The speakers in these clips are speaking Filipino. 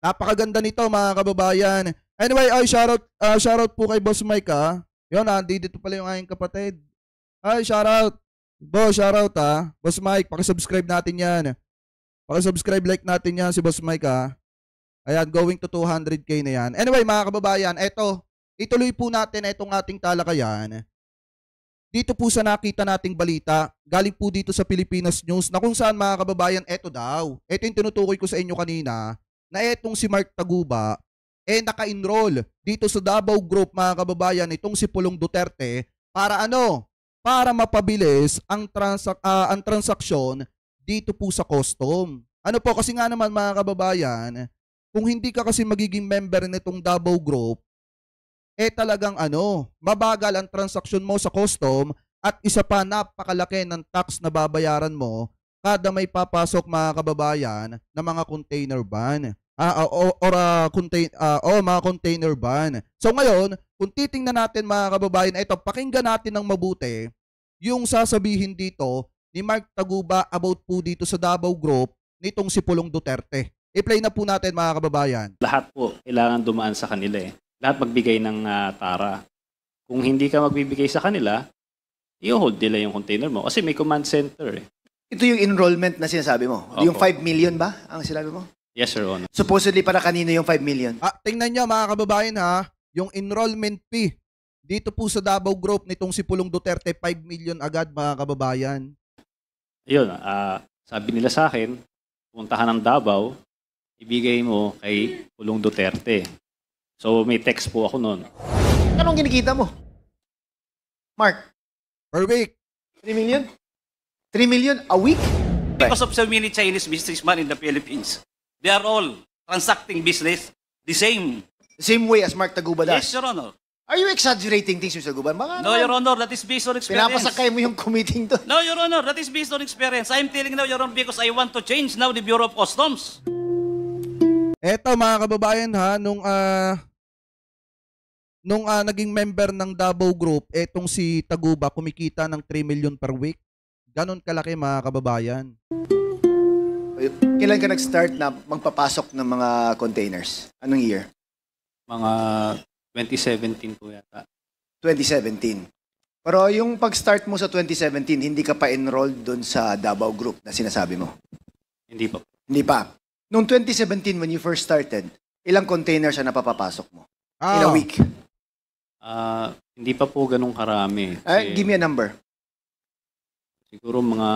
Napakaganda nito mga kababayan. Anyway, ay shoutout po kay Boss Mike ha. Yun ha, dito pala yung aking kapatid. Ay, shoutout. Boss, shoutout ha. Boss Mike, pakisubscribe natin yan. Pakisubscribe, like natin yan si Boss Mike ha. Ayan, going to 200k na yan. Anyway, mga kababayan, eto, ituloy po natin itong ating talakayan. Dito po sa nakita nating balita, galing po dito sa Pilipinas News, na kung saan mga kababayan, eto daw. Eto yung tinutukoy ko sa inyo kanina, na etong si Mark Taguba, naka-enroll dito sa Davao Group, mga kababayan, itong si Pulong Duterte, para ano? Para mapabilis ang transaksyon dito po sa custom. Ano po, kasi nga naman mga kababayan, kung hindi ka kasi magiging member nitong Davao Group, talagang mabagal ang transaksyon mo sa custom at isa pa napakalaki ng tax na babayaran mo kada may papasok mga kababayan na mga container van. Mga container van. So ngayon, kung titingnan natin mga kababayan, ito, pakinggan natin ng mabuti yung sasabihin dito ni Mark Taguba about po dito sa Davao Group nitong si Pulong Duterte. I-play na po natin mga kababayan. Lahat po kailangan dumaan sa kanila eh. Lahat magbigay ng tara. Kung hindi ka magbibigay sa kanila, i-hold nila yung container mo kasi may command center eh. Ito yung enrollment na sinasabi mo? Opo. Yung 5 million ba ang sinabi mo? Yes, Your Honor. Supposedly para kanino yung 5 million? Tingnan nyo mga kababayan ha, yung enrollment fee dito po sa Davao Group nitong si Pulong Duterte, 5 million agad mga kababayan. Ayun, sabi nila sa akin, puntahan ng Davao, ibigay mo kay Pulong Duterte. So may text po ako noon. Anong kinikita mo? Mark? Per week. 3 million? 3 million a week? Because of so many Chinese businessmen in the Philippines, they are all transacting business the same. The same way as Mark Taguba does? Yes, Your Honor. Are you exaggerating things, Mr. Guban? Baka No, Your Honor, that is based on experience. pinapasakay mo yung committing to. No, Your Honor, that is based on experience. I'm telling now, Your Honor, because I want to change now the Bureau of Customs. Eto mga kababayan ha, nung naging member ng Davao Group, etong si Taguba kumikita ng 3 million per week. Ganon kalaki mga kababayan. Kailan ka nag-start na magpapasok ng mga containers? Anong year? Mga 2017 po yata. 2017. Pero yung pag-start mo sa 2017, hindi ka pa enrolled doon sa Davao Group na sinasabi mo? Hindi pa. Hindi pa. Noong 2017, when you first started, ilang containers ang napapapasok mo? In a week? Hindi pa po ganun karami. Give me a number. Siguro mga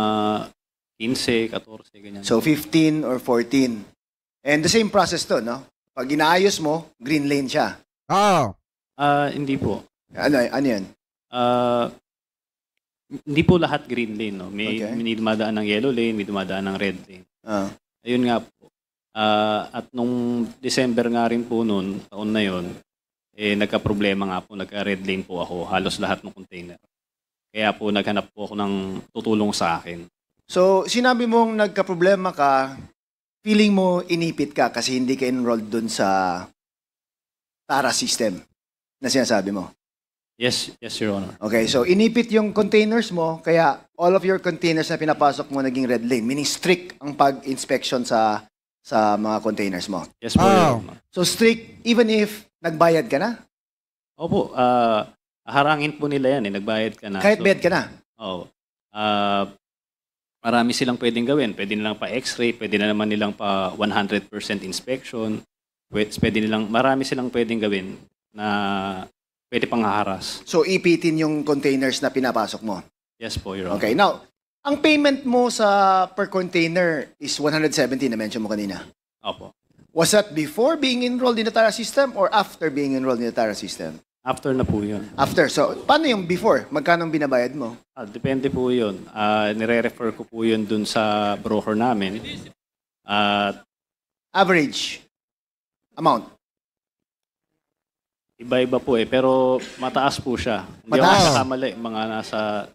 15, 14, ganyan. So 15 or 14. And the same process to, no? Pag inaayos mo, green lane siya. Hindi po. Ano yan? Hindi po lahat green lane. No? May dumadaan ng yellow lane, may dumadaan ng red lane. Ayun nga po. At nung December nga rin po noon, taon na yon, nagka-problema nga po, nagka-red lane po ako, halos lahat ng container. Kaya po naghanap po ako ng tutulong sa akin. So, sinabi mong nagka-problema ka, feeling mo inipit ka kasi hindi ka enrolled dun sa TARA system na sinasabi mo? Yes, Your Honor. Okay, so inipit yung containers mo, kaya all of your containers na pinapasok mo naging red lane, meaning strict ang pag-inspection sa mga containers mo. Yes po, Your Honor. So strict even if nagbayad ka na? Opo, harangin po nila yan nagbayad ka na. Kahit bayad ka na? Oo. Marami silang pwedeng gawin. Pwede nilang pa x-ray, pwede na naman nilang pa 100% inspection. Marami silang pwedeng gawin na pwede pang haharas. So ipitin yung containers na pinapasok mo? Yes po, Your Honor. Okay, now, ang payment mo sa per container is 170 na mention mo kanina. Opo. Was that before being enrolled in the TARA system or after being enrolled in the TARA system? After na po yun. After. So, paano yung before? Magkano ang binabayad mo? Depende po yun. Nire-refer ko po yun dun sa broker namin. Average amount? Iba-iba po pero mataas po siya. Hindi ako nakakamali. Mga nasa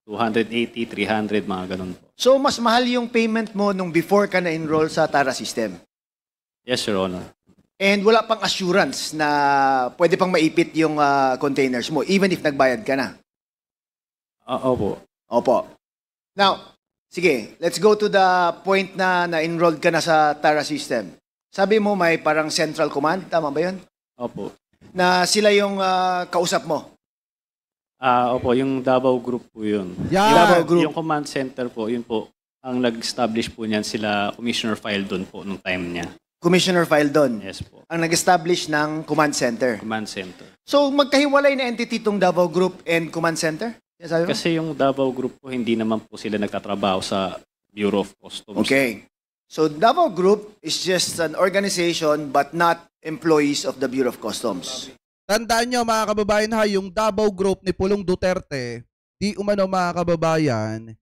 280, 300, mga ganun po. So, mas mahal yung payment mo nung before ka na-enroll sa TARA system? Yes, Your Honor. And wala pang assurance na pwede pang maipit yung containers mo, even if nagbayad ka na? Opo. Opo. Now, sige, let's go to the point na na-enrolled ka na sa TARA system. Sabi mo may parang central command, tama ba yun? Opo. Na sila yung kausap mo. Opo, yung Davao Group po yun. Yan. Davao Group. Yung command center po, yun po, ang nag-establish po niyan sila Commissioner File doon po nung time niya. Commissioner File doon. Yes po. Ang nag-establish ng command center. Command center. So, magkahiwalay na entity itong Davao Group and command center? Yan sabi mo? Kasi yung Davao Group po, hindi naman po sila nagtatrabaho sa Bureau of Customs. Okay. So, Davao Group is just an organization but not employees of the Bureau of Customs. Tandaan nyo mga kababayan ha, yung Davao Group ni Pulong Duterte, di umano mga kababayan,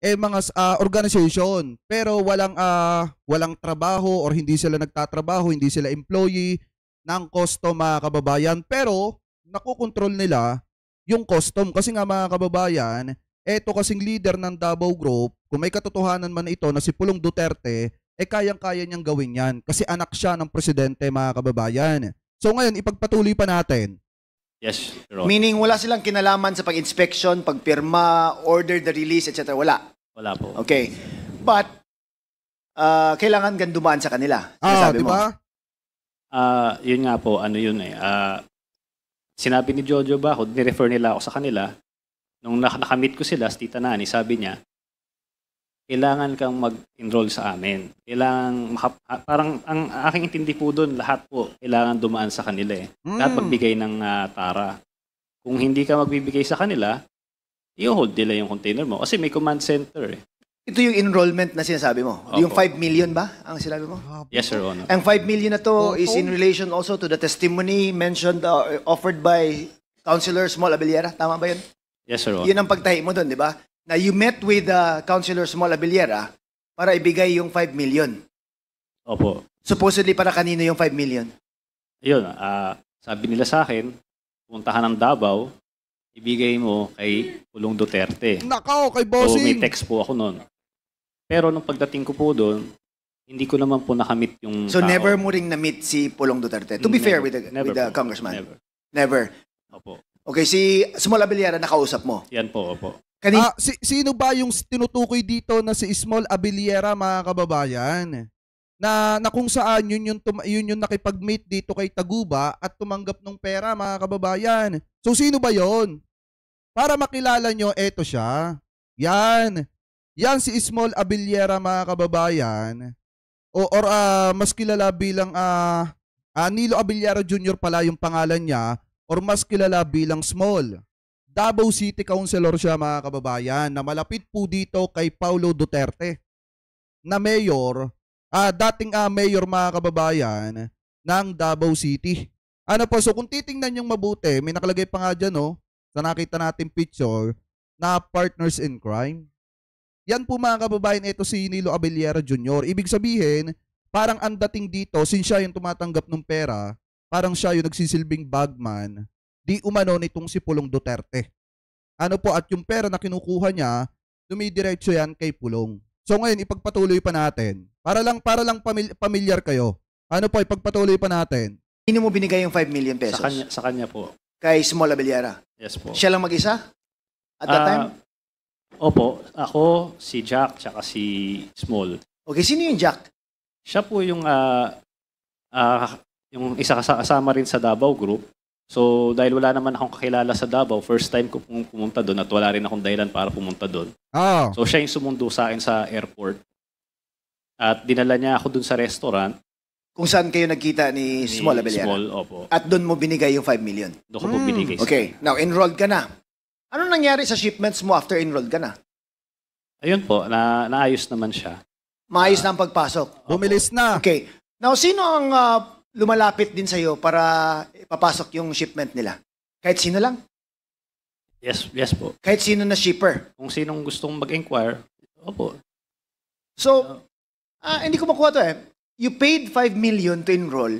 mga organization. Pero walang trabaho or hindi sila nagtatrabaho, hindi sila employee ng custom mga kababayan. Pero nakukontrol nila yung custom. Kasi nga mga kababayan, eto kasing leader ng Davao Group, kung may katotohanan man ito na si Pulong Duterte, kayang-kaya niyang gawin yan. Kasi anak siya ng presidente mga kababayan. So ngayon, ipagpatuloy pa natin. Yes, Your Honor. Meaning, wala silang kinalaman sa pag-inspection, pagpirma, order the release, etc. Wala. Wala po. Okay. But, kailangan gandumaan sa kanila. Sinasabi Di mo. ba? Yun nga po, ano yun eh. Sinabi ni Jojo Bajo, nirefer nila ako sa kanila. Nung nakamit ko sila, si Tita Nani, sabi niya, kailangan kang mag-enroll sa amin. Kailangan, parang ang aking intindi po doon, lahat po, kailangan dumaan sa kanila eh. Lahat magbigay ng tara. Kung hindi ka magbibigay sa kanila, i-hold nila yung container mo. Kasi may command center eh. Ito yung enrollment na sinasabi mo. Opo. Yung 5 million ba ang sinabi mo? Yes, Your Honor. Ang 5 million na to is in relation also to the testimony mentioned, offered by Councilor Small Abellera. Tama ba yun? Yes, Your Honor. Yun ang pagtahi mo doon, di ba? Na you met with Councilor Small Abellera para ibigay yung 5 million. Opo. Supposedly para kanino yung 5 million? Ayun, sabi nila sa akin, punta ka ng Davao, ibigay mo kay Pulong Duterte. Nakaw, kay So bossing. may text po ako noon. Pero nung pagdating ko po doon, hindi ko naman po nakamit yung So tao. never mo ring na-meet si Pulong Duterte? To be fair with the po. congressman? Never. Never. Opo. Okay, si Small Abellera nakausap mo. Yan po, opo. Sino ba yung tinutukoy dito na si Small Abellera mga kababayan? Na kung saan yun yung nakipag-meet dito kay Taguba at tumanggap ng pera mga kababayan. So sino ba yon? Para makilala nyo, eto siya. Yan. Yan si Small Abellera mga kababayan. Or mas kilala bilang Nilo Abellera Jr. pala yung pangalan niya or mas kilala bilang Small. Davao City Councilor siya mga kababayan na malapit po dito kay Paulo Duterte na mayor, dating mayor mga kababayan ng Davao City. Ano po, so kung titingnan yung mabuti, may nakalagay pa nga dyan sa nakita natin picture na partners in crime. Yan po mga kababayan, ito si Nilo Abellera Jr. Ibig sabihin, parang ang dating dito, since siya yung tumatanggap ng pera, parang siya yung nagsisilbing bagman, di umano nitong si Pulong Duterte. Ano po, at yung pera na kinukuha niya, dumidiretso yan kay Pulong. So ngayon, ipagpatuloy pa natin. Para lang pamilyar kayo. Ano po, ipagpatuloy pa natin. Sino mo binigay yung 5 million pesos? Sa kanya po. Kay Small Abellera? Yes po. Siya lang mag-isa? At that time? Opo. Ako, si Jack, tsaka si Small. Okay, sino yung Jack? Siya po yung isa kasama rin sa Davao Group. So, dahil wala naman akong kakilala sa Davao, first time ko pumunta doon at wala rin akong dahilan para pumunta doon. So, siya yung sumundo sa akin sa airport. At dinala niya ako doon sa restaurant. Kung saan kayo nagkita ni Small Abellera? Small, opo. At doon mo binigay yung 5 million? Doon ko po binigay. Okay, now enrolled ka na. Ano nangyari sa shipments mo after enrolled ka na? Ayun po, naayos naman siya. Maayos na ang pagpasok? Bumilis na. Okay. Now, sino ang lumalapit din sa'yo para ipapasok yung shipment nila? Kahit sino lang? Yes po. Kahit sino na shipper? Kung sinong gustong mag-inquire, opo. So, hindi ko makuha to eh. You paid 5 million to enroll,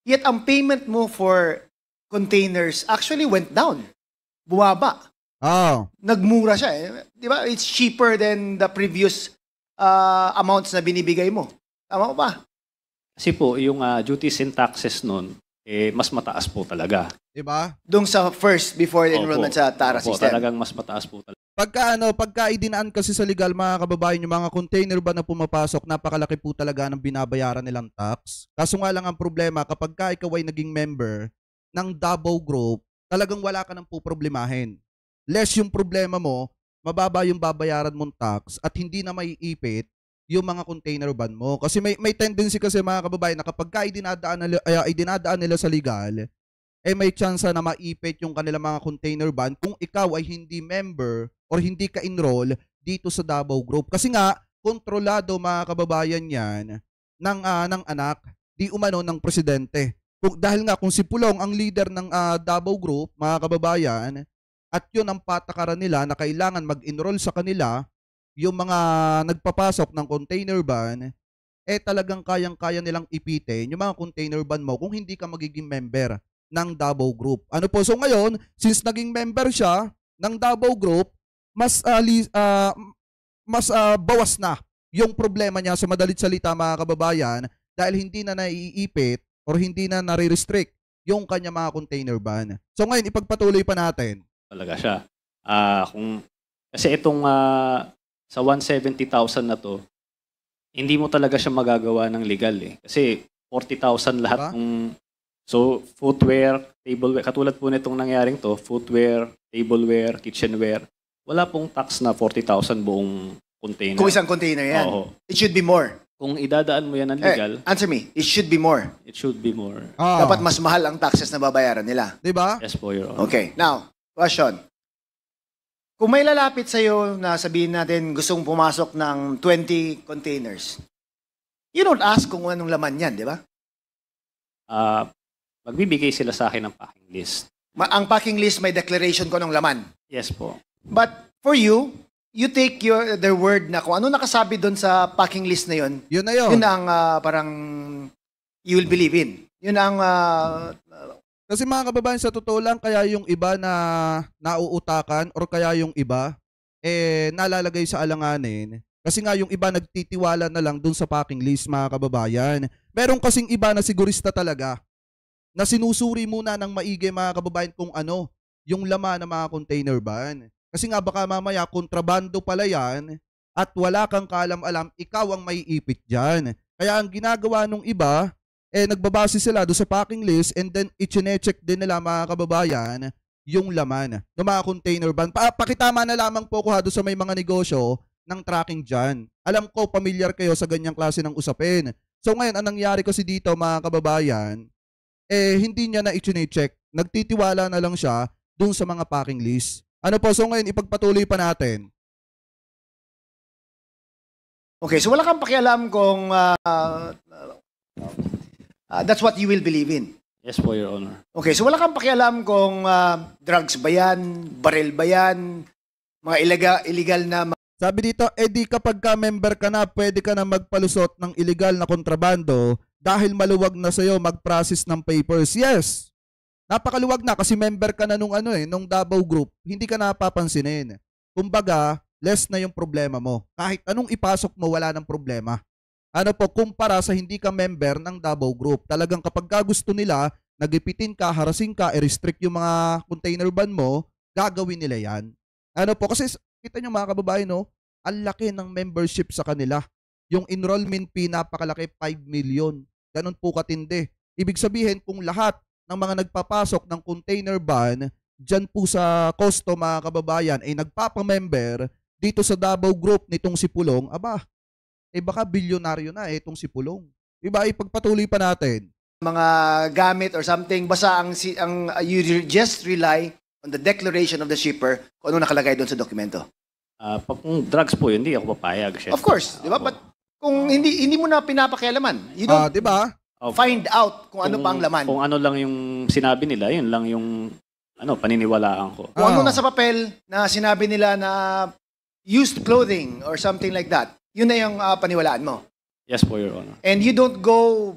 yet ang payment mo for containers actually went down. Bumaba. Nagmura siya eh. Di ba? It's cheaper than the previous amounts na binibigay mo. Tama ba? Kasi po, yung duties and taxes nun, mas mataas po talaga. Diba? Doon sa first, before the enrollment sa TARA Opo, system. talagang mas mataas po talaga. Pagka idinaan kasi sa legal, mga kababayan, yung mga container ba na pumapasok, napakalaki po talaga ng binabayaran nilang tax. Kaso nga lang ang problema, kapag ka ikaw ay naging member ng Davao Group, talagang wala ka nang poproblemahin. Less yung problema mo, mababa yung babayaran mong tax at hindi na maiipit yung mga container ban mo. Kasi may tendency kasi, mga kababayan, na kapag ka idinadaan nila sa legal, may chance na maipit yung kanilang mga container ban kung ikaw ay hindi member or hindi ka enroll dito sa Davao Group. Kasi nga, kontrolado, mga kababayan, yan ng anak, di umano ng presidente. Dahil nga kung si Pulong ang leader ng Davao Group, mga kababayan, at yun ang patakaran nila na kailangan mag-enroll sa kanila yung mga nagpapasok ng container ban, talagang kayang-kaya nilang ipitin yung mga container ban mo kung hindi ka magiging member ng Davao Group. Ano po? So ngayon, since naging member siya ng Davao Group, mas bawas na yung problema niya, sa madalit salita, mga kababayan, dahil hindi na naiipit or hindi na nare-restrict yung kanya mga container ban. So ngayon, ipagpatuloy pa natin. Talaga siya. Kasi itong sa 170,000 na to, hindi mo talaga siya magagawa ng legal eh. Kasi 40,000 lahat ng... So, footwear, tableware, katulad po nitong nangyaring to, footwear, tableware, kitchenware, wala pong tax na 40,000 buong container. Kung isang container yan. Oo. It should be more. Kung idadaan mo yan ng legal, Answer me. It should be more. it should be more. Dapat mas mahal ang taxes na babayaran nila. Diba? Yes po, Your Honor. Okay. Now, question. Kung may lalapit sa'yo na sabihin natin gustong pumasok ng 20 containers, you don't ask kung anong laman yan, di ba? Magbibigay sila sa akin ng packing list. Ang packing list may declaration ko ng laman. Yes po. But for you, you take their word na kung ano nakasabi doon sa packing list na yun, Yun na yun. yun ang parang you will believe in. Yun ang Kasi, mga kababayan, sa totoo lang, kaya yung iba na nauutakan or kaya yung iba nalalagay sa alanganin. Kasi nga yung iba nagtitiwala na lang dun sa packing list, mga kababayan. Meron kasing iba na sigurista talaga na sinusuri muna ng maigi, mga kababayan, kung ano yung laman ng mga container ban. Kasi nga baka mamaya kontrabando pala yan at wala kang kaalam-alam, ikaw ang may ipit dyan. Kaya ang ginagawa nung iba, nagbabase sila doon sa packing list and then i-check din nila, mga kababayan, yung laman ng mga container ban. Pakitama na lamang po ko doon sa may mga negosyo ng tracking dyan. Alam ko, pamilyar kayo sa ganyang klase ng usapin. So ngayon, ang nangyari kasi dito, mga kababayan, hindi niya na i-check. Nagtitiwala na lang siya dun sa mga packing list. Ano po? So ngayon, ipagpatuloy pa natin. okay, so wala kang pakialam kung that's what you will believe in. Yes po, Your Honor. Okay, so wala kang pakialam kung drugs ba yan, baril ba yan, mga illegal na... Sabi dito, di kapag ka member ka na, pwede ka na magpalusot ng illegal na kontrabando dahil maluwag na sa'yo mag-process ng papers. Yes, napakaluwag na kasi member ka na nung Davao Group, hindi ka napapansinin. Kumbaga, less na yung problema mo. Kahit anong ipasok mo, wala ng problema. Ano po, kumpara sa hindi ka member ng Davao Group. Talagang kapag ka gusto nila, nagipitin ka, harassing ka, i-restrict yung mga container ban mo, gagawin nila yan. Ano po, kasi kita nyo, mga kababayan, no, ang laki ng membership sa kanila. Yung enrollment fee, napakalaki, 5 million. Ganun po katindi. Ibig sabihin, kung lahat ng mga nagpapasok ng container ban, dyan po sa Costo, mga kababayan, ay nagpapamember dito sa Davao Group nitong si Pulong, baka bilyonaryo na itong si Pulong. Diba, ipagpatuloy pa natin. Mga gamit or something, basta you just rely on the declaration of the shipper kung ano nakalagay doon sa dokumento. Kung drugs po yun, hindi ako papayag. Syempre. Of course, di ba? But kung hindi mo na pinapakialaman, you don't diba? find out kung ano pa ang laman. Kung ano lang yung sinabi nila, yun lang yung paniniwalaan ko. Kung ano nasa papel na sinabi nila na used clothing or something like that, yun na yung paniwalaan mo. Yes po, Your Honor. And you don't go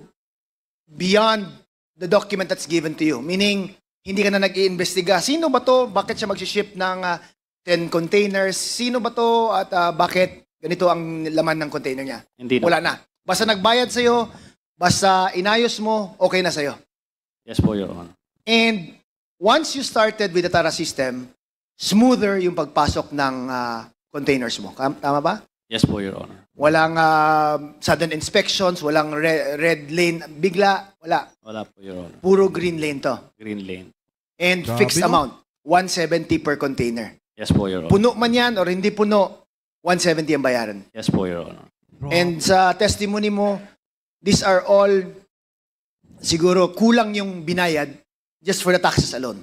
beyond the document that's given to you. Meaning, hindi ka na nag-iimbestiga. Sino ba to? Bakit siya mag-ship ng 10 containers? Sino ba to? At bakit ganito ang laman ng container niya? Hindi na. Wala na. Basta nagbayad sa'yo, basta inayos mo, okay na sa'yo. Yes po, Your Honor. And once you started with the TARA system, smoother yung pagpasok ng containers mo. Tama ba? Yes po, Your Honor. Walang sudden inspections, walang red lane bigla, wala. Wala po, Your Honor. Puro green lane to. Green lane. And Grabe, fixed no? amount, 170 per container. Yes po, Your Honor. Puno man yan or hindi puno, 170 ang bayaran. Yes po, Your Honor. And sa testimony mo, these are all siguro kulang yung binayad just for the taxes alone.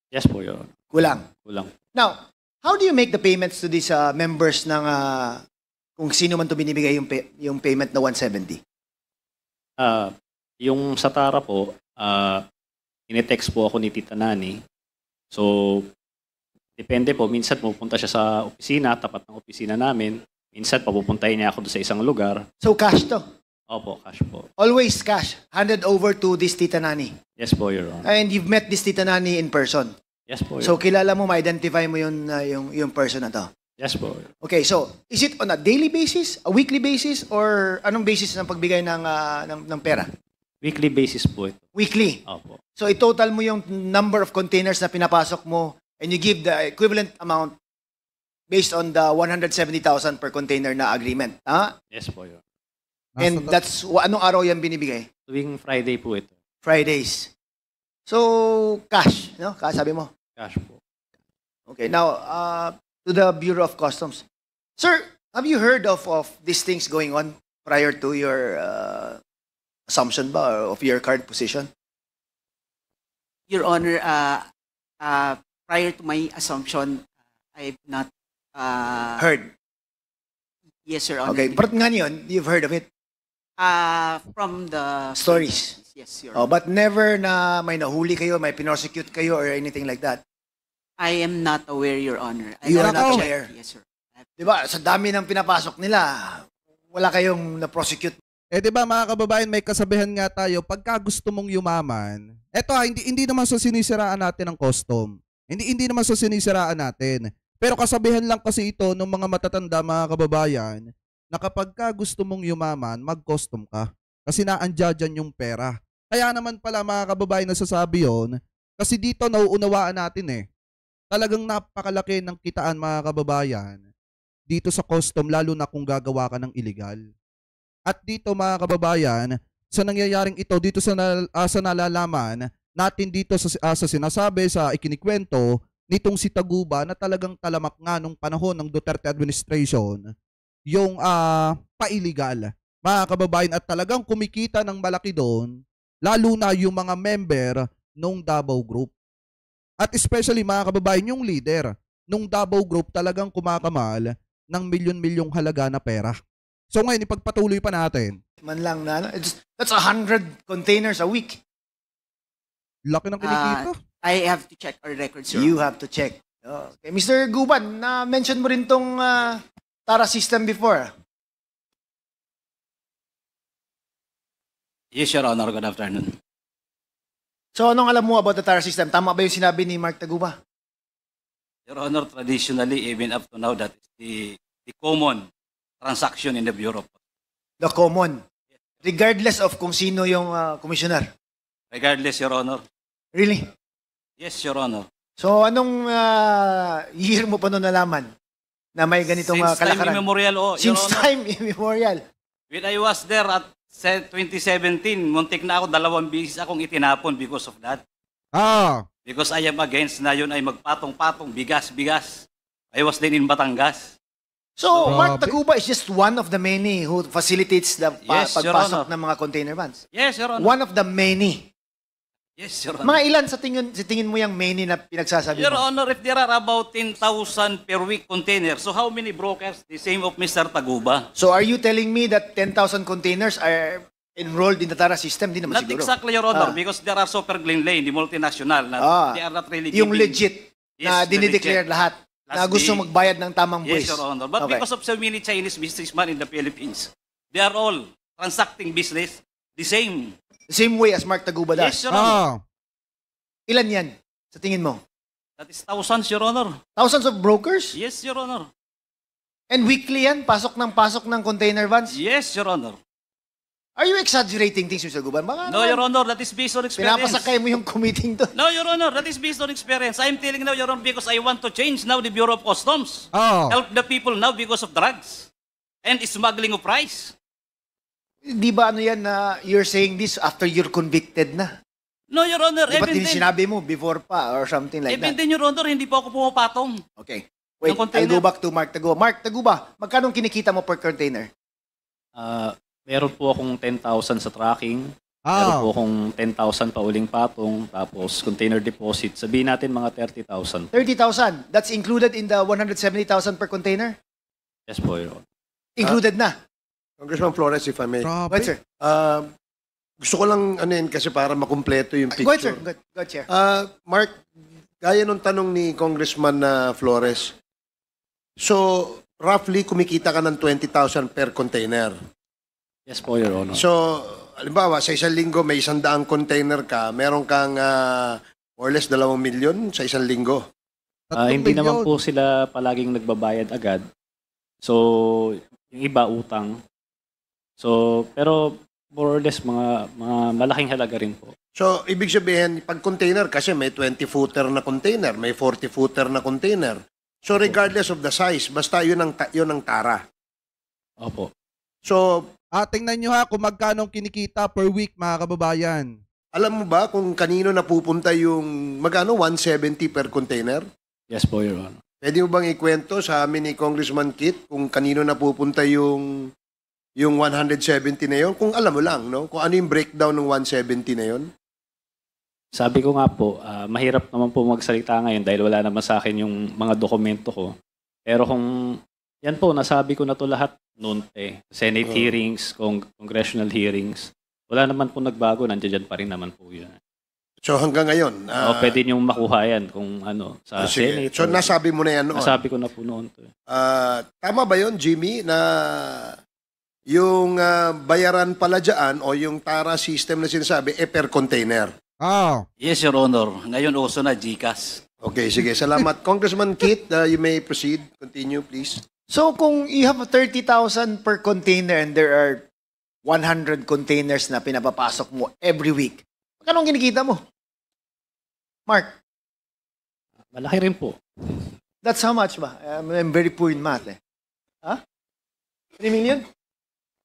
Yes po, Your Honor. Kulang. Kulang. Now, how do you make the payments to these members ng kung sino man to binibigay yung payment na 170? Yung sa Tara po, inetext po ako ni Tita Nani. So, depende po. Minsan pupunta siya sa opisina, tapat ng opisina namin. Minsan papupuntahin niya ako doon sa isang lugar. So cash to? Opo, cash po. Always cash. Handed over to this Tita Nani. Yes po, Your Honor. And you've met this Tita Nani in person. Yes po, Your So kilala mo, ma-identify mo yung person na to. Yes po. Okay, so is it on a daily basis, a weekly basis, or anong basis ng pagbigay ng pera? Weekly basis po ito. Weekly. Opo. So i-total mo yung number of containers na pinapasok mo and you give the equivalent amount based on the 170,000 per container na agreement. Yes po, Your Honor. And that's, anong araw yan binibigay? Tuwing Friday po ito. Fridays. So, cash, no? Sabi mo. Cash po. Okay, now, to the Bureau of Customs. Sir, have you heard of these things going on prior to your assumption ba of your current position? Your Honor, prior to my assumption, I've not Heard. Yes, Your Honor. Okay, but nga yun, you've heard of it. From the Stories. Yes, Your Oh, Honor. but never na may nahuli kayo, may pinosecute kayo or anything like that. I am not aware, Your Honor. I You have are not checked. aware? Yes, sir. Di ba? Sa dami ng pinapasok nila, wala kayong na-prosecute. Eh, di ba mga kababayan, may kasabihan nga tayo, pagka gusto mong yumaman, eto hindi naman sa sinisiraan natin ng custom. Hindi naman sa sinisiraan natin. Pero kasabihan lang kasi ito ng mga matatanda, mga kababayan, na kapag ka gusto mong yumaman, mag-custom ka. Kasi naandya dyan yung pera. Kaya naman pala mga kababayan nasasabi yon, kasi dito nauunawaan natin Talagang napakalaki ng kitaan mga kababayan dito sa custom, lalo na kung gagawa ka ng illegal. At dito mga kababayan, sa nangyayaring ito, dito sa nalalaman natin dito sa sinasabi, sa ikinikwento nitong si Taguba na talagang talamak nga nung panahon ng Duterte administration yung pa-illegal. Mga kababayan, at talagang kumikita ng malaki doon, lalo na yung mga member nung Davao Group. At especially mga kababayan, yung leader nung Davao Group talagang kumakamal ng milyon-milyong halaga na pera. So ngayon, ipagpatuloy pa natin. Man lang na, that's 100 containers a week. Laki ng kinikita. I have to check our records, Your You Honor. have to check. Okay. Mr. Guban, na-mention mo rin tong Tara system before. Yes, Your Honor. Good afternoon. So anong alam mo about the Tara system? Tama ba yung sinabi ni Mark Taguba? Your Honor, traditionally, even up to now, that is the common transaction in the Bureau. The common. Regardless of kung sino yung commissioner. Regardless, Your Honor. Really? Yes, Your Honor. So anong year mo pa noon nalaman na may ganitong Since time kalakaran? immemorial, Your Since Honor. time immemorial. When I was there at 2017, muntik na ako, 2 beses akong itinapon because of that. Because I am against na yun ay magpatong-patong, bigas-bigas. I was then in Batangas. So, Grabe. Mark Taguba is just one of the many who facilitates the Yes, Your pagpasok Honor. ng mga container vans. Yes, Your Honor. One of the many. Yes, Your Honor. Mga ilan sa tingin mo yung many na pinagsasabi Your mo? Honor, if there are about 10,000 per week containers, so how many brokers? The same of Mr. Taguba. So are you telling me that 10,000 containers are enrolled in the Tara system? Di naman Not siguro. exactly, Your Honor, Ah. because there are Super Green Lane, the multinational, na they are not really Yung giving- legit na Yes, the dinideclare legit. lahat na Plus gusto the- magbayad ng tamang buwis. Yes, Your Honor. But Okay. because of so many Chinese businessmen in the Philippines, they are all transacting business the same. The same way as Mark Taguba does. Yes, Your Honor. Ilan yan sa tingin mo? That is thousands, Your Honor. Thousands of brokers? Yes, Your Honor. And weekly yan? Pasok ng container vans? Yes, Your Honor. Are you exaggerating things, Mr. Guban? Baka No, Your Honor, that is based on experience. pinapasakay mo yung committing to. No, Your Honor, that is based on experience. I'm telling now, Your Honor, because I want to change now the Bureau of Customs. Help the people now because of drugs and smuggling of rice. Di ba ano yan na you're saying this after you're convicted na? No, Your Honor, Di ba even then, sinabi mo before pa or something like even that? then, Your Honor, hindi po ako pumapatong. Okay. Wait, Yung container. I'll go back to Mark Taguba. Mark Taguba, magkano kinikita mo per container? Meron po akong 10,000 sa tracking. Meron po akong 10,000 pa uling patong. Tapos container deposit. Sabihin natin mga 30,000. 30,000. That's included in the 170,000 per container? Yes po, Your Honor. Included na? Congressman Flores, if I may. Go ahead, sir. Gusto ko lang kasi para makumpleto yung Go ahead, sir. picture. Go ahead, sir. Mark, gaya nung tanong ni Congressman Flores, so roughly kumikita ka ng 20,000 per container. Yes po, Your Honor. So, halimbawa, sa isang linggo may 100 container ka, meron kang more or less 2 milyon sa isang linggo. Hindi naman po sila palaging nagbabayad agad. So, yung iba utang. So, pero more or less mga malaking halaga rin po. So, ibig sabihin, pag container, kasi may 20-footer na container, may 40-footer na container. So, regardless of the size, basta yun ang tara. Opo. So, tingnan nyo ha kung magkano kinikita per week, mga kababayan. alam mo ba kung kanino napupunta yung magkano 170 per container? Yes po, Your Honor. Pwede mo bang ikwento sa amin ni Congressman Kit kung kanino napupunta yung 170 na yun? Kung alam mo lang, no? Kung ano yung breakdown ng 170 na yun? Sabi ko nga po, mahirap naman po magsalita ngayon dahil wala naman sa akin yung mga dokumento ko. Pero kung yan po, nasabi ko na to lahat noon Senate hearings, congressional hearings. Wala naman po nagbago, nandiyan pa rin naman po yun. So hanggang ngayon? Pwede niyong makuha yan kung ano, sa Senate. So nasabi mo na yan noon? Nasabi ko na po noon to. Tama ba yun, Jimmy, na yung bayaran pala dyan o yung TARA system na sinasabi, per container? Yes, Your Honor. Ngayon uso na GCash. Okay, sige. Salamat. Congressman Kit, you may proceed. Continue, please. So kung you have 30,000 per container and there are 100 containers na pinapapasok mo every week, magkano ang kinikita mo? Mark? Malaki rin po. That's how much ba? I'm very poor in math. Huh? 3 million?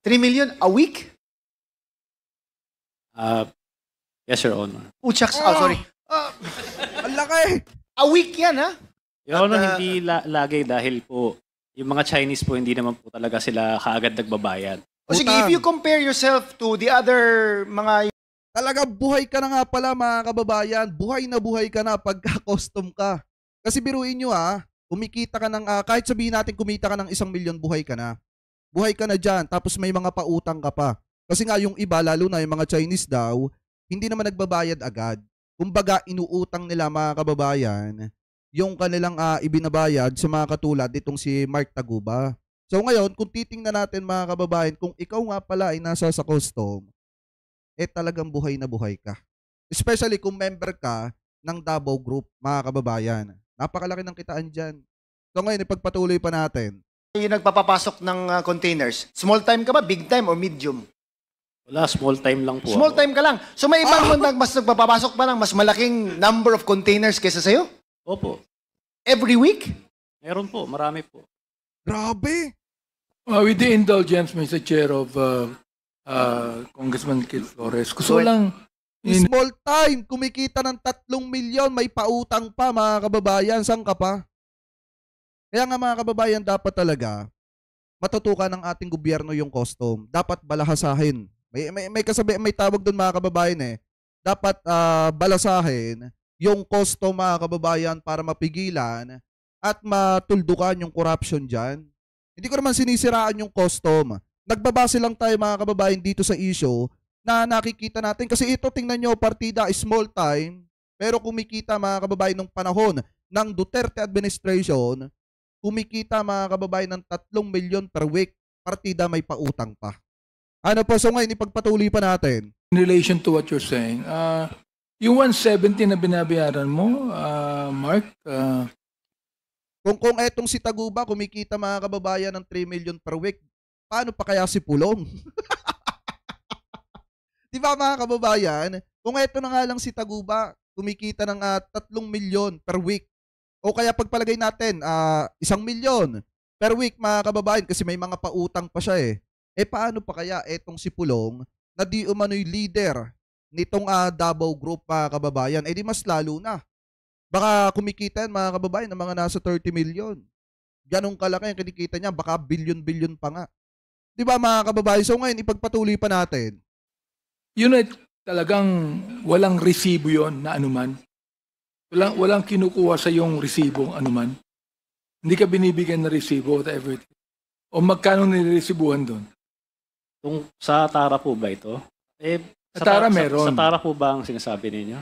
3 million a week? Yes, Your Honor. Uchaks, sorry. Ang laki! A week yan, ha? Your Honor, hindi lagi dahil po yung mga Chinese po hindi naman po talaga sila kaagad nagbabayad. O sige, if you compare yourself to the other mga... Talaga buhay ka na nga pala, mga kababayan. Buhay na buhay ka na pagka-custom ka. Kasi biruin nyo kumikita ka ng, kahit sabihin natin kumita ka ng 1 milyon, buhay ka na. Buhay ka na dyan, tapos may mga pautang ka pa. Kasi nga yung iba, lalo na yung mga Chinese daw, hindi naman nagbabayad agad. Kumbaga, inuutang nila, mga kababayan, yung kanilang ibinabayad sa mga katulad itong si Mark Taguba. So ngayon, kung titingnan natin, mga kababayan, kung ikaw nga pala ay nasa sa custom, talagang buhay na buhay ka. Especially kung member ka ng Davao Group, mga kababayan. Napakalaki ng kitaan dyan. So ngayon, ipagpatuloy pa natin. Yung nagpapapasok ng containers, small time ka ba, big time, or medium? Wala, small time lang po. Small ako. time ka lang. So may ibang mas nagpapapasok pa ng mas malaking number of containers kaysa sa'yo? Opo. Every week? Meron po, marami po. Grabe! With the indulgence, Mr. Chair of Congressman Kit Flores, gusto lang... Small time, kumikita ng 3 milyon, may pautang pa, mga kababayan. Saan ka pa? Kaya nga, mga kababayan, dapat talaga matutukan ng ating gobyerno yung custom. Dapat balahasahin. May tawag doon, mga kababayan Dapat balasahin yung custom, mga kababayan, para mapigilan at matuldukan yung corruption dyan. Hindi ko naman sinisiraan yung custom. Nagbabase lang tayo, mga kababayan, dito sa issue na nakikita natin. Kasi ito, tingnan nyo, partida small time, pero kumikita, mga kababayan, nung panahon ng Duterte administration, kumikita, mga kababayan, ng 3 milyon per week. Partida may pautang pa. Ano po, so ngayon, ipagpatuloy pa natin. In relation to what you're saying, yung 170 na binabayaran mo, Mark, Kung etong si Taguba, kumikita, mga kababayan, ng 3 million per week, paano pa kaya si Pulong? Di ba mga kababayan, kung eto na nga lang si Taguba, kumikita ng 3 milyon per week. O kaya pagpalagay natin, 1 milyon per week mga kababayan kasi may mga pautang pa siya eh. Paano pa kaya etong si Pulong na di umano'y leader nitong Davao Group mga kababayan? Di mas lalo na. Baka kumikita yan mga kababayan ng mga nasa 30 million. Ganong kalaki ang kinikita niya, baka bilyon-bilyon pa nga. Di ba mga kababayan? So ngayon, ipagpatuloy pa natin. Yun ay talagang walang resibo yon na anuman. Walang kinukuha sa yung resibo anuman. Hindi ka binibigyan na resibo or everything. O magkano niresibuhan doon? Sa Tara po ba ito? Sa Tara meron. Sa Tara po ba ang sinasabi ninyo?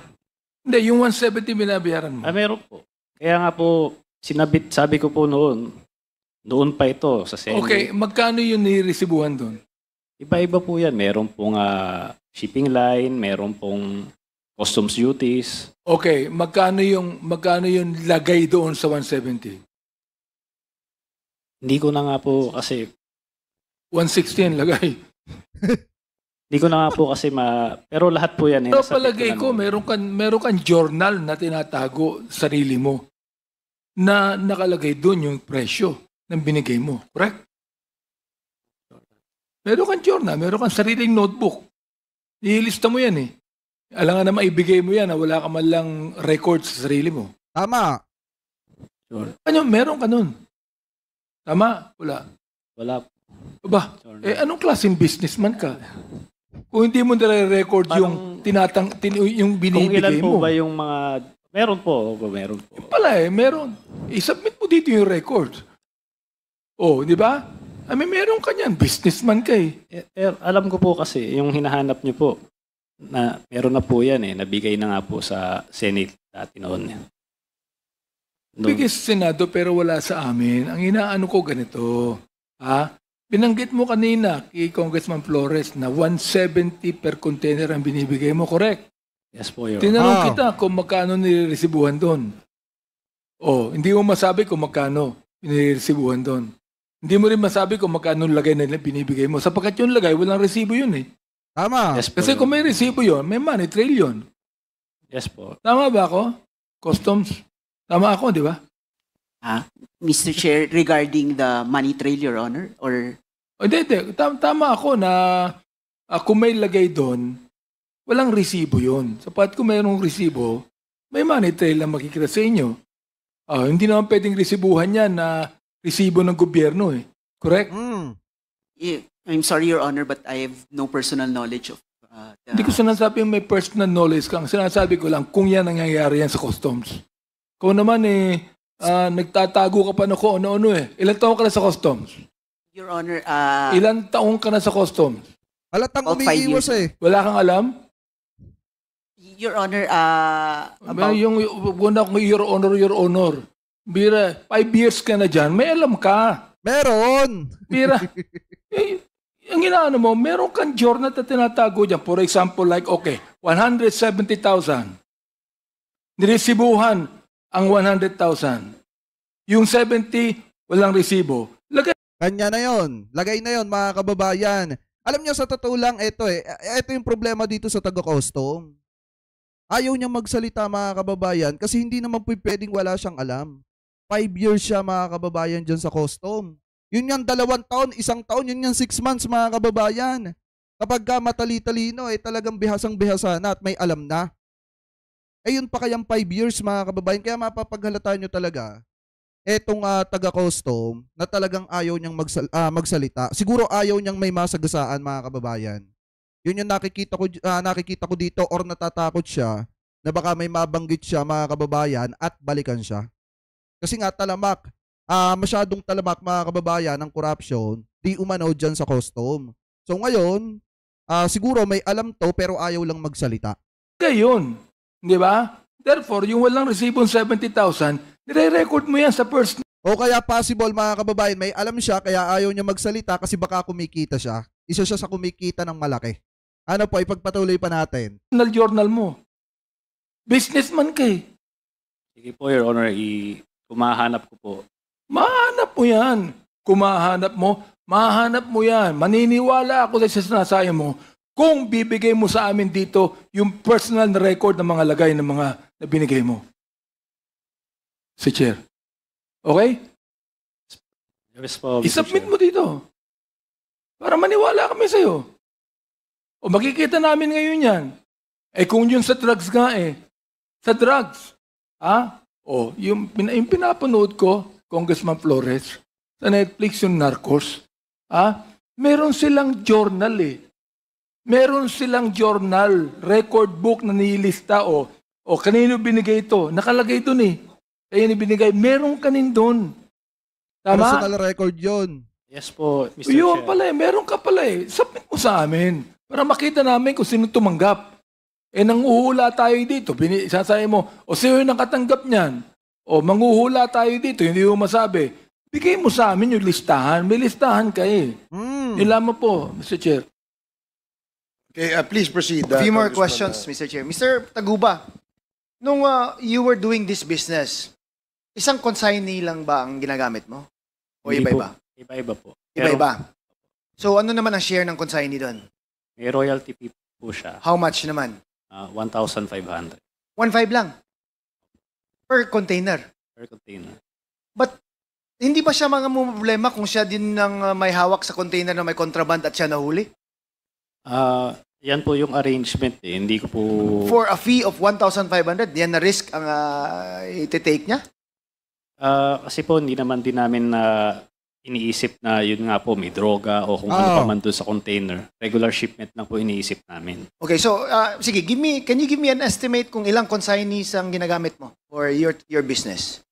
Hindi, yung 170 binabayaran mo. Meron po. Kaya nga po, sabi ko po noon pa ito sa Senate. Okay, magkano yung niresibuhan doon? Iba-iba po yan. Meron pong shipping line, meron pong customs duties. Okay, magkano yung lagay doon sa 170? Hindi ko na nga po kasi 160 ang lagay. Hindi ko na nga po kasi pero lahat po yan. Pero palagay ko, meron kang journal na tinatago sarili mo na nakalagay doon yung presyo ng binigay mo. Correct? Meron kang journal, meron kang sariling notebook. Ilista mo yan eh. Alam nga na maibigay mo yan na wala ka man lang record sa sarili mo. Tama. Sure. Meron ka nun. Tama? Wala. Wala. Ba? Anong klaseng businessman ka? Kung hindi mo nire-record yung yung binibigay mo. Kung ilan po ba yung mga... Meron po. Yung pala meron. I-submit mo dito yung record. Di ba? Meron ka niyan. Businessman ka eh. Alam ko po kasi, yung hinahanap niyo po, na meron na po yan nabigay na nga po sa Senate dati noon. Bigay sa Senado pero wala sa amin. Ang inaano ko ganito. Binanggit mo kanina kay Congressman Flores na 170 per container ang binibigay mo, correct? Yes po, Your Honor. Tinanong kita kung magkano niresibuhan doon. Hindi mo masabi kung magkano niresibuhan doon. Hindi mo rin masabi kung magkano lagay na binibigay mo. Sapagkat yung lagay, walang resibo yun eh. Tama. Yes po, kasi kung may resibo yun, may money trail yun. Yes po. Tama ba ako? Customs. Tama ako, di ba? Mr. Chair, regarding the money trail, Your Honor, or... Hindi. Tama ako na kung may lagay doon, walang resibo yun. Sapat kung mayroong resibo, may money trail na makikita sa inyo. Hindi naman pwedeng resibuhan yan na resibo ng gobyerno eh. Correct? I'm sorry, Your Honor, but I have no personal knowledge of Hindi ko sinasabi yung may personal knowledge kang. Sinasabi ko lang kung yan nangyayari yan sa customs. Kung naman nagtatago ka pa na kung ano-ano eh. Ilan taong ka na sa customs? Your Honor, Ilan taong ka na sa customs? Halatang umiiwas eh. Wala kang alam? Your Honor, Yung una kong Your Honor. Bira, 5 years ka na dyan, may alam ka. Meron. Bira, ang inaano mo, meron kang journal na tinatago dyan. For example, like, 170,000. Niresibuhan ang 100,000. Yung 70, walang resibo. Kanya na yon. Lagay na yon mga kababayan. Alam niyo sa totoo lang, ito yung problema dito sa taga-custom. Ayaw niyang magsalita mga kababayan kasi hindi naman po pwedeng wala siyang alam. 5 years siya mga kababayan dyan sa custom. Yun yan 2 taon, 1 taon, yun yan 6 months mga kababayan. Kapag ka matali-talino talagang bihasang-bihasa na at may alam na. Yun pa kayang 5 years mga kababayan. Kaya mapapaghalata nyo talaga etong taga-custom na talagang ayaw niyang magsalita. Siguro ayaw niyang may masagasaan mga kababayan. Yun yung nakikita ko dito or natatakot siya na baka may mabanggit siya mga kababayan at balikan siya. Kasi nga talamak, masyadong talamak mga kababayan ng corruption, di umano dyan sa custom. So ngayon, siguro may alam to pero ayaw lang magsalita. Gayon, di ba? Therefore, yung walang resibong 70,000, nire-record mo yan sa first. O kaya possible mga kababayan, may alam siya kaya ayaw niya magsalita kasi baka kumikita siya. Isa siya sa kumikita ng malaki. Ano po, ipagpatuloy pa natin. Journal mo. Businessman ka eh. Sige po, Your Honor, kumahanap ko po. Mahanap mo yan. Kumahanap mo, mahanap mo yan. Maniniwala ako sa sinasayo mo kung bibigay mo sa amin dito yung personal na record ng mga lagay ng mga na binigay mo. Si Chair. Okay? Yes po, Mr. I-submit Chair. mo dito. Para maniwala kami sa'yo. O makikita namin ngayon yan. Eh kung yun sa drugs nga sa drugs. O yung pinapanood ko, Congressman Flores, sa Netflix yung Narcos. Meron silang journal Meron silang journal, record book na nilista o kanino binigay ito. Nakalagay doon Kaya binigay. Meron kanin doon. Tama? Personal record yun. Yes po, Mr. Yun Chair. pala meron ka pala Submit mo sa amin para makita namin kung sino tumanggap. Nanguhula tayo dito. Sasabi mo, sino yung nakatanggap niyan? Manghuhula tayo dito, hindi mo masabi. Bigay mo sa amin yung listahan. May listahan ka Yun lamang po, Mr. Chair. Okay, please proceed. A few more Congressman, questions, Mr. Chair. Mr. Taguba, nung you were doing this business, isang consignee lang ba ang ginagamit mo? O Hindi iba-iba? po. Iba-iba po. Iba-iba. So ano naman ang share ng consignee doon? May royalty fee po siya. How much naman? 1,500 1.5 lang? Per container? per container. But hindi ba siya mga problema kung siya din ang may hawak sa container na may contraband at siya nahuli? Yan po yung arrangement Hindi ko po... For a fee of 1,500, yan na risk ang iti-take niya? Kasi po, hindi naman din namin iniisip na yun nga po, may droga o kung ano pa man doon sa container. Regular shipment lang po iniisip namin. Okay, so sige, can you give me an estimate kung ilang consignees ang ginagamit mo for your business?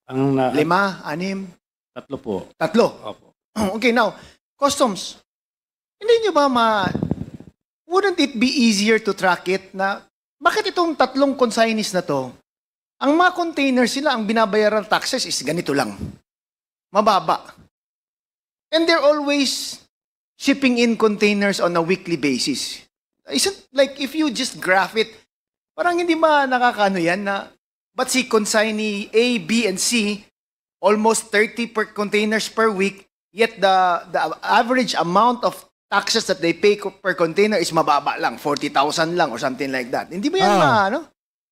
5, 6? 3 po. 3? Opo. Okay, now, customs. Hindi nyo ba wouldn't it be easier to track it na bakit itong 3 consignees na to, ang mga containers sila, ang binabayaran taxes is ganito lang. Mababa. And they're always shipping in containers on a weekly basis. Isn't like if you just graph it, parang hindi ba nakakaano yan na but si consignee A, B, and C, almost 30 per containers per week, yet the average amount of taxes that they pay per container is mababa lang, 40,000 lang or something like that. Hindi ba yan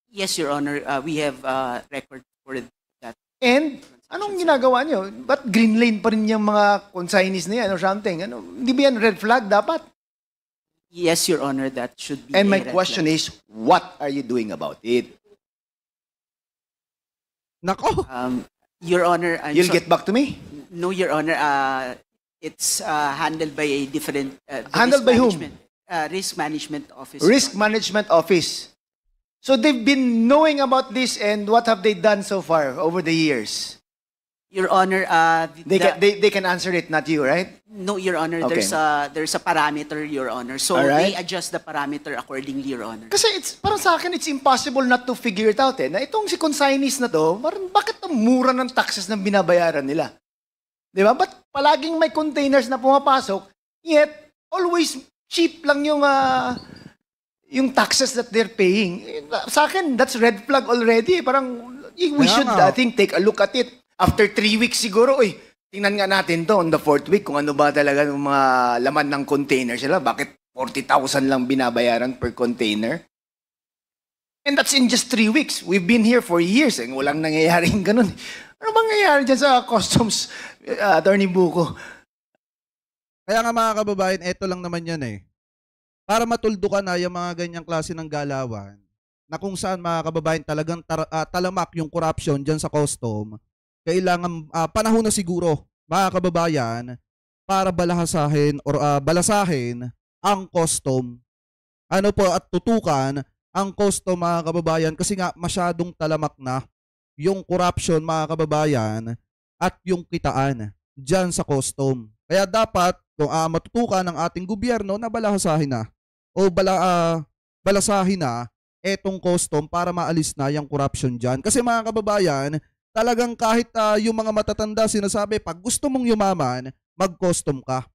Yes, Your Honor. We have record for that. And anong ginagawa niyo? Ba't green lane pa rin yung mga consignees na yan or something? Hindi ba yan red flag dapat? Yes, Your Honor, that should be And a my red question flag. is, what are you doing about it? Nako. Your Honor, You'll get back to me? No, Your Honor. It's handled by a different... Handled by whom? Risk Management Office. Risk Management Office. So they've been knowing about this, and what have they done so far over the years? Your Honor, They can answer it, not you, right? no, Your Honor. Okay. There's a parameter, Your Honor. So Alright. they adjust the parameter accordingly, Your Honor. Kasi parang sa akin, it's impossible not to figure it out na itong si consignees na to, bakit ang mura ng taxes na binabayaran nila? Di ba? Ba't palaging may containers na pumapasok, yet always cheap lang yung taxes that they're paying? Sa akin, that's red flag already. Parang we should, I think, take a look at it. After 3 weeks siguro, tingnan nga natin to on the 4th week kung ano ba talaga yung mga laman ng container sila. Bakit 40,000 lang binabayaran per container? And that's in just 3 weeks. We've been here for years. Walang nangyayaring ganun. Ano bang nangyayari dyan sa customs, Attorney Buko? Kaya nga mga kababayan, eto lang naman yan Para matuldukan na yung mga ganyang klase ng galawan, na kung saan mga kababayan talagang talamak yung corruption dyan sa custom, kailangan panahon na siguro, mga kababayan, para balasahin ang custom. At tutukan ang custom, mga kababayan, kasi nga masyadong talamak na yung corruption, mga kababayan, at yung kitaan dyan sa custom. Kaya dapat, kung matutukan ng ating gobyerno na balasahin na o balasahin na etong custom para maalis na yung corruption dyan. Kasi mga kababayan, talagang kahit yung mga matatanda sinasabi, pag gusto mong yumaman, mag-custom ka.